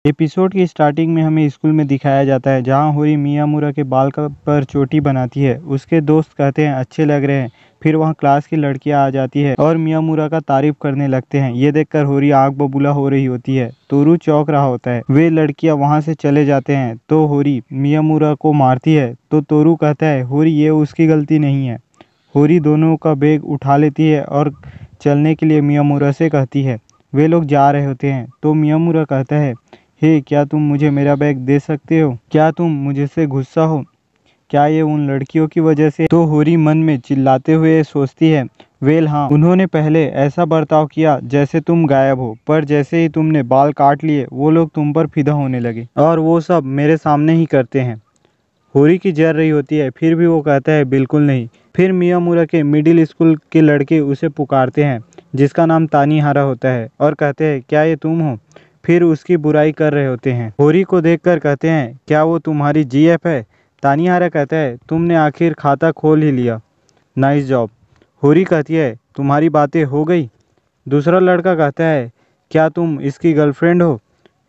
Episode की starting में हमें स्कूल में दिखाया जाता है जहां होरी मियामुरा के बाल पर चोटी बनाती है। उसके दोस्त कहते हैं अच्छे लग रहे हैं। फिर वहां क्लास की लड़कियां आ जाती है और मियामुरा का तारीफ करने लगते हैं। ये देखकर होरी आग बबूला हो रही होती है। तोरू चौंक रहा होता है। वे लड़कियां वहां से चले जाते हैं तो होरी मियामुरा को मारती है तो तोरू कहता है होरी ये उसकी गलती नहीं है। होरी दोनों का बैग उठा लेती है और चलने के लिए मियामुरा से कहती है। वे लोग जा रहे होते हैं तो मियामुरा कहता है हे क्या तुम मुझे मेरा बैग दे सकते हो? क्या तुम मुझसे गुस्सा हो? क्या ये उन लड़कियों की वजह से? तो होरी मन में चिल्लाते हुए सोचती है वेल हाँ, उन्होंने पहले ऐसा बर्ताव किया जैसे तुम गायब हो, पर जैसे ही तुमने बाल काट लिए वो लोग तुम पर फिदा होने लगे और वो सब मेरे सामने ही करते हैं। होरी की जल रही होती है फिर भी वो कहता है बिल्कुल नहीं। फिर मियामुरा के मिडिल स्कूल के लड़के उसे पुकारते हैं जिसका नाम तानीहारा होता है और कहते हैं क्या ये तुम हो? फिर उसकी बुराई कर रहे होते हैं। होरी को देखकर कहते हैं क्या वो तुम्हारी जीएफ है? तानीहारा कहता है तुमने आखिर खाता खोल ही लिया, नाइस जॉब। होरी कहती है तुम्हारी बातें हो गई? दूसरा लड़का कहता है क्या तुम इसकी गर्लफ्रेंड हो?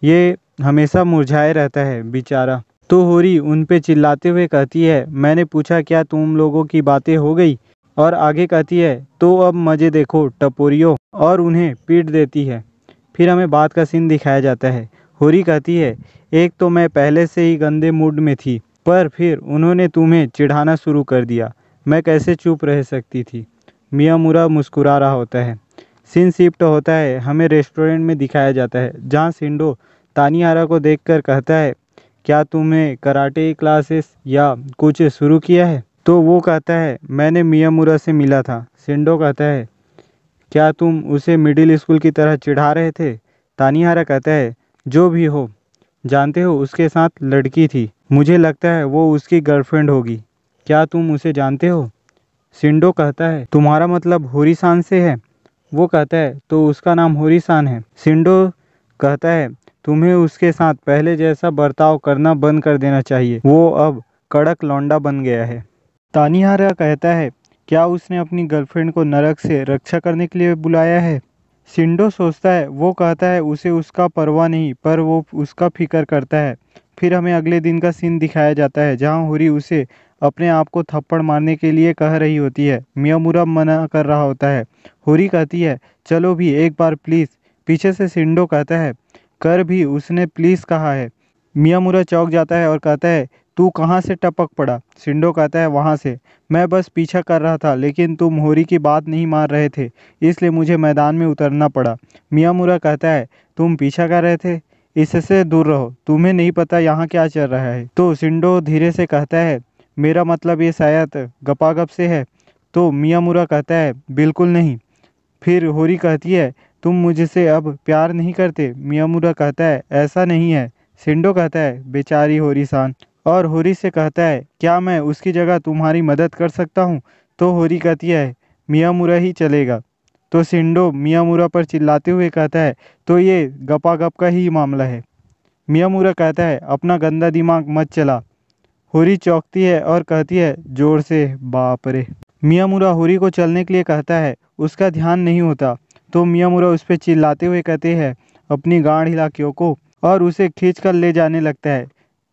ये हमेशा मुरझाए रहता है बेचारा। तो होरी उन पे चिल्लाते हुए कहती है मैंने पूछा क्या तुम लोगों की बातें हो गई? और आगे कहती है तो अब मज़े देखो टपोरियो, और उन्हें पीट देती है। फिर हमें बात का सीन दिखाया जाता है। होरी कहती है एक तो मैं पहले से ही गंदे मूड में थी, पर फिर उन्होंने तुम्हें चिढ़ाना शुरू कर दिया, मैं कैसे चुप रह सकती थी। मियामुरा मुस्कुरा रहा होता है। सीन शिफ्ट होता है, हमें रेस्टोरेंट में दिखाया जाता है जहाँ शिंडो तानीहारा को देखकर कहता है क्या तुम्हें कराटे क्लासेस या कुछ शुरू किया है? तो वो कहता है मैंने मियामुरा से मिला था। शिंडो कहता है क्या तुम उसे मिडिल स्कूल की तरह चिढ़ा रहे थे? तानीहारा कहता है जो भी हो, जानते हो उसके साथ लड़की थी, मुझे लगता है वो उसकी गर्लफ्रेंड होगी। क्या तुम उसे जानते हो? शिंडो कहता है तुम्हारा मतलब होरी-सान से है? वो कहता है तो उसका नाम होरी-सान है। शिंडो कहता है तुम्हें उसके साथ पहले जैसा बर्ताव करना बंद कर देना चाहिए, वो अब कड़क लौंडा बन गया है। तानीहारा कहता है क्या उसने अपनी गर्लफ्रेंड को नरक से रक्षा करने के लिए बुलाया है? शिंडो सोचता है, वो कहता है उसे उसका परवाह नहीं, पर वो उसका फिक्र करता है। फिर हमें अगले दिन का सीन दिखाया जाता है जहां होरी उसे अपने आप को थप्पड़ मारने के लिए कह रही होती है। मियामुरा मना कर रहा होता है। होरी कहती है चलो भी एक बार प्लीज़। पीछे से शिंडो कहता है कर भी, उसने प्लीज़ कहा है। मियामुरा चौंक जाता है और कहता है तू कहाँ से टपक पड़ा? शिंडो कहता है वहाँ से। मैं बस पीछा कर रहा था लेकिन तुम होरी की बात नहीं मान रहे थे, इसलिए मुझे मैदान में उतरना पड़ा। मियामुरा कहता है तुम पीछा कर रहे थे, इससे दूर रहो, तुम्हें नहीं पता यहाँ क्या चल रहा है। तो शिंडो धीरे से कहता है मेरा मतलब ये शायद गपागप से है। तो मियामुरा कहता है बिल्कुल नहीं। फिर होरी कहती है तुम मुझसे अब प्यार नहीं करते? मियामुरा कहता है ऐसा नहीं है। शिंडो कहता है बेचारी होरी-सान, और होरी से कहता है क्या मैं उसकी जगह तुम्हारी मदद कर सकता हूँ? तो होरी कहती है मियामुरा ही चलेगा। तो शिंडो मियामुरा पर चिल्लाते हुए कहता है तो ये गपागप का ही मामला है। मियामुरा कहता है अपना गंदा दिमाग मत चला। होरी चौंकती है और कहती है जोर से बाप रे। मियामुरा होरी को चलने के लिए कहता है, उसका ध्यान नहीं होता। तो मियामुरा उस पर चिल्लाते हुए कहते हैं अपनी गांड हिला क्योको, और उसे खींच कर ले जाने लगता है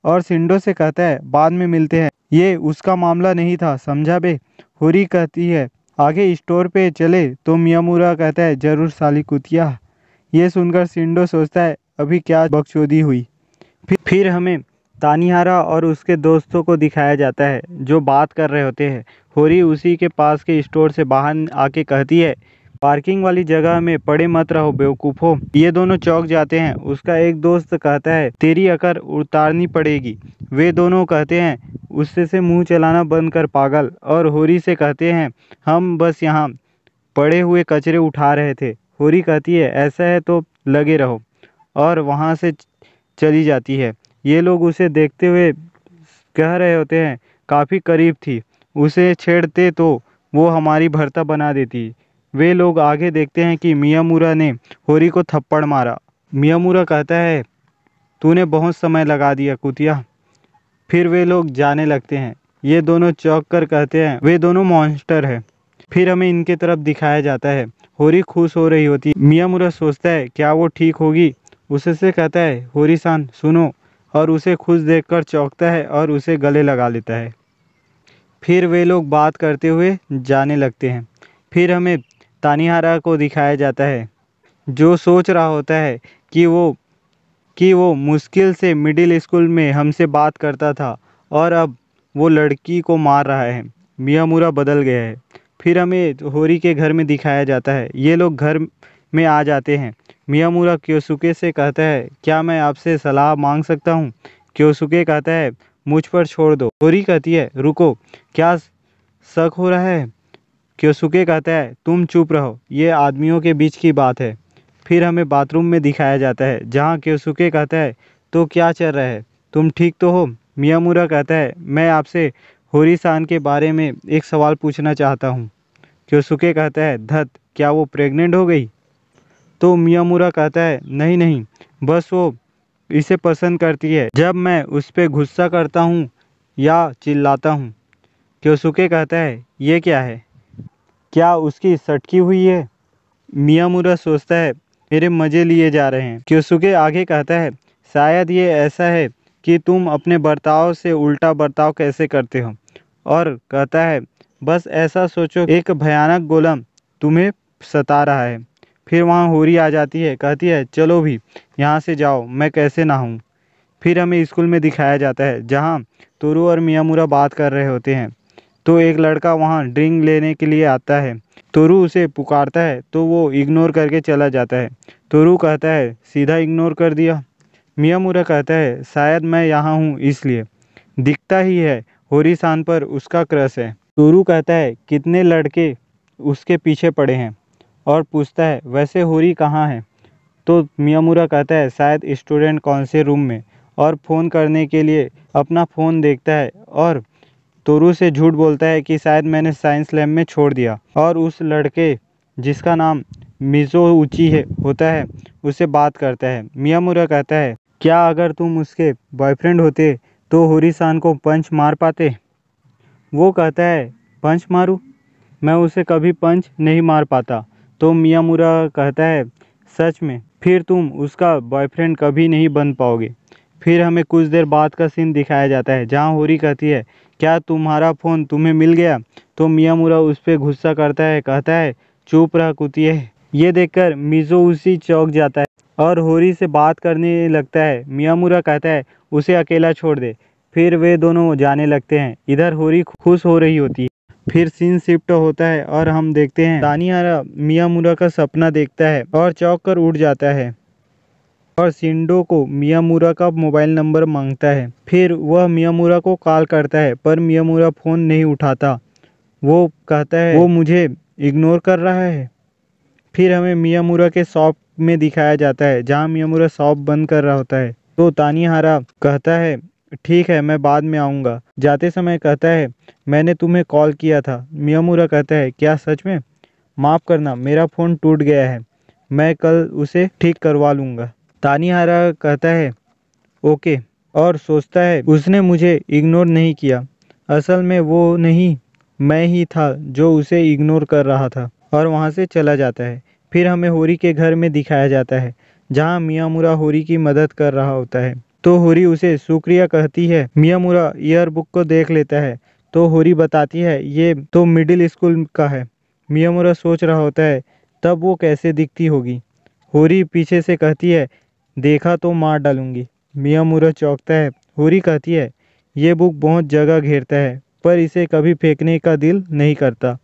और शिंडो से कहता है बाद में मिलते हैं, ये उसका मामला नहीं था समझा बे। होरी कहती है आगे स्टोर पे चले? तो मियामुरा कहता है जरूर साली कुतिया। ये सुनकर शिंडो सोचता है अभी क्या बकचोदी हुई। फिर हमें तानीहारा और उसके दोस्तों को दिखाया जाता है जो बात कर रहे होते हैं। होरी उसी के पास के स्टोर से बाहर आके कहती है पार्किंग वाली जगह में पड़े मत रहो बेवकूफ़ो। ये दोनों चौंक जाते हैं। उसका एक दोस्त कहता है तेरी अकड़ उतारनी पड़ेगी। वे दोनों कहते हैं उससे से मुंह चलाना बंद कर पागल, और होरी से कहते हैं हम बस यहाँ पड़े हुए कचरे उठा रहे थे। होरी कहती है ऐसा है तो लगे रहो, और वहाँ से चली जाती है। ये लोग उसे देखते हुए कह रहे होते हैं काफ़ी करीब थी, उसे छेड़ते तो वो हमारी भर्ता बना देती। वे लोग आगे देखते हैं कि मियामुरा ने होरी को थप्पड़ मारा। मियामुरा कहता है तूने बहुत समय लगा दिया कुतिया। फिर वे लोग जाने लगते हैं। ये दोनों चौंक कर कहते हैं वे दोनों मॉन्स्टर है। फिर हमें इनके तरफ दिखाया जाता है। होरी खुश हो रही होती है। मियामुरा सोचता है क्या वो ठीक होगी? उससे कहता है होरी-सान सुनो, और उसे खुश देखकर चौंकता है और उसे गले लगा लेता है। फिर वे लोग बात करते हुए जाने लगते हैं। फिर हमें तानीहारा को दिखाया जाता है जो सोच रहा होता है कि वो मुश्किल से मिडिल स्कूल में हमसे बात करता था और अब वो लड़की को मार रहा है। मियामुरा बदल गया है। फिर हमें होरी के घर में दिखाया जाता है। ये लोग घर में आ जाते हैं। मियामुरा क्योसुके से कहता है क्या मैं आपसे सलाह मांग सकता हूँ? क्योसुके कहता है मुझ पर छोड़ दो। होरी कहती है रुको, क्या शक हो रहा है? क्योसुके कहता है तुम चुप रहो, ये आदमियों के बीच की बात है। फिर हमें बाथरूम में दिखाया जाता है जहाँ क्योसुके कहता है तो क्या चल रहा है, तुम ठीक तो हो? मियामुरा कहता है मैं आपसे होरी-सान के बारे में एक सवाल पूछना चाहता हूँ। क्योसुके कहता है धत, क्या वो प्रेग्नेंट हो गई? तो मियामुरा कहता है नहीं नहीं, बस वो इसे पसंद करती है जब मैं उस पर गुस्सा करता हूँ या चिल्लाता हूँ। क्योसुके कहता है ये क्या है, क्या उसकी सटकी हुई है? मियामुरा सोचता है मेरे मज़े लिए जा रहे हैं। क्योसुके आगे कहता है शायद ये ऐसा है कि तुम अपने बर्ताव से उल्टा बर्ताव कैसे करते हो, और कहता है बस ऐसा सोचो एक भयानक गोलम तुम्हें सता रहा है। फिर वहाँ होरी आ जाती है, कहती है चलो भी यहाँ से जाओ, मैं कैसे नहाऊं। फिर हमें स्कूल में दिखाया जाता है जहाँ तोरू और मियामुरा बात कर रहे होते हैं। तो एक लड़का वहाँ ड्रिंक लेने के लिए आता है। तोरू उसे पुकारता है तो वो इग्नोर करके चला जाता है। तोरू कहता है सीधा इग्नोर कर दिया। मियामुरा कहता है शायद मैं यहाँ हूँ इसलिए, दिखता ही है होरी-सान पर उसका क्रश है। तोरू कहता है कितने लड़के उसके पीछे पड़े हैं, और पूछता है वैसे होरी कहाँ है? तो मियामुरा कहता है शायद स्टूडेंट कौंसिल रूम में, और फ़ोन करने के लिए अपना फ़ोन देखता है और तोरू से झूठ बोलता है कि शायद मैंने साइंस लैब में छोड़ दिया, और उस लड़के जिसका नाम मिज़ोउची होता है उससे बात करता है। मियामुरा कहता है क्या अगर तुम उसके बॉयफ्रेंड होते तो होरी-सान को पंच मार पाते? वो कहता है पंच मारूं? मैं उसे कभी पंच नहीं मार पाता। तो मियामुरा कहता है सच में? फिर तुम उसका बॉयफ्रेंड कभी नहीं बन पाओगे। फिर हमें कुछ देर बाद का सीन दिखाया जाता है जहाँ होरी कहती है क्या तुम्हारा फ़ोन तुम्हें मिल गया? तो मियामुरा उस पर गुस्सा करता है, कहता है चुप रह कुतिए। ये देखकर मिज़ोउशी चौंक जाता है और होरी से बात करने लगता है। मियामुरा कहता है उसे अकेला छोड़ दे। फिर वे दोनों जाने लगते हैं। इधर होरी खुश हो रही होती है। फिर सीन शिफ्ट होता है और हम देखते हैं तानीहारा मियामुरा का सपना देखता है और चौंक कर उठ जाता है और शिंडो को मियामुरा का मोबाइल नंबर मांगता है। फिर वह मियामुरा को कॉल करता है पर मियामुरा फ़ोन नहीं उठाता। वो कहता है वो मुझे इग्नोर कर रहा है। फिर हमें मियामुरा के शॉप में दिखाया जाता है जहाँ मियामुरा शॉप बंद कर रहा होता है। तो तानीहारा कहता है ठीक है मैं बाद में आऊँगा। जाते समय कहता है मैंने तुम्हें कॉल किया था। मियामुरा कहता है क्या सच में? माफ़ करना मेरा फ़ोन टूट गया है, मैं कल उसे ठीक करवा लूँगा। तानीहारा कहता है ओके, और सोचता है उसने मुझे इग्नोर नहीं किया, असल में वो नहीं मैं ही था जो उसे इग्नोर कर रहा था, और वहाँ से चला जाता है। फिर हमें होरी के घर में दिखाया जाता है जहाँ मियामुरा होरी की मदद कर रहा होता है। तो होरी उसे शुक्रिया कहती है। मियामुरा ईयर बुक को देख लेता है तो होरी बताती है ये तो मिडिल स्कूल का है। मियामुरा सोच रहा होता है तब वो कैसे दिखती होगी। होरी पीछे से कहती है देखा तो मार डालूंगी। मियामुरा चौंकता है। होरी कहती है ये बुक बहुत जगह घेरता है पर इसे कभी फेंकने का दिल नहीं करता,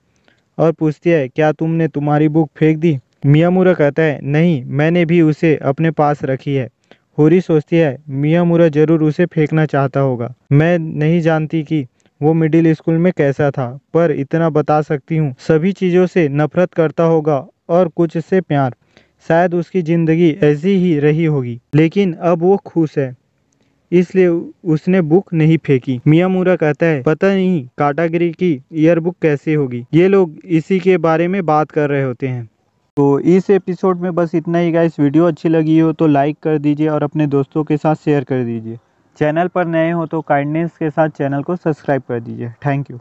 और पूछती है क्या तुमने तुम्हारी बुक फेंक दी? मियामुरा कहता है नहीं, मैंने भी उसे अपने पास रखी है। होरी सोचती है मियामुरा जरूर उसे फेंकना चाहता होगा। मैं नहीं जानती कि वो मिडिल स्कूल में कैसा था, पर इतना बता सकती हूँ सभी चीज़ों से नफरत करता होगा और कुछ से प्यार। शायद उसकी ज़िंदगी ऐसी ही रही होगी, लेकिन अब वो खुश है इसलिए उसने बुक नहीं फेंकी। मियामुरा कहता है पता नहीं काटागिरी की ईयर बुक कैसी होगी। ये लोग इसी के बारे में बात कर रहे होते हैं। तो इस एपिसोड में बस इतना ही गाइस। वीडियो अच्छी लगी हो तो लाइक कर दीजिए और अपने दोस्तों के साथ शेयर कर दीजिए। चैनल पर नए हो तो काइंडनेस के साथ चैनल को सब्सक्राइब कर दीजिए। Thank you.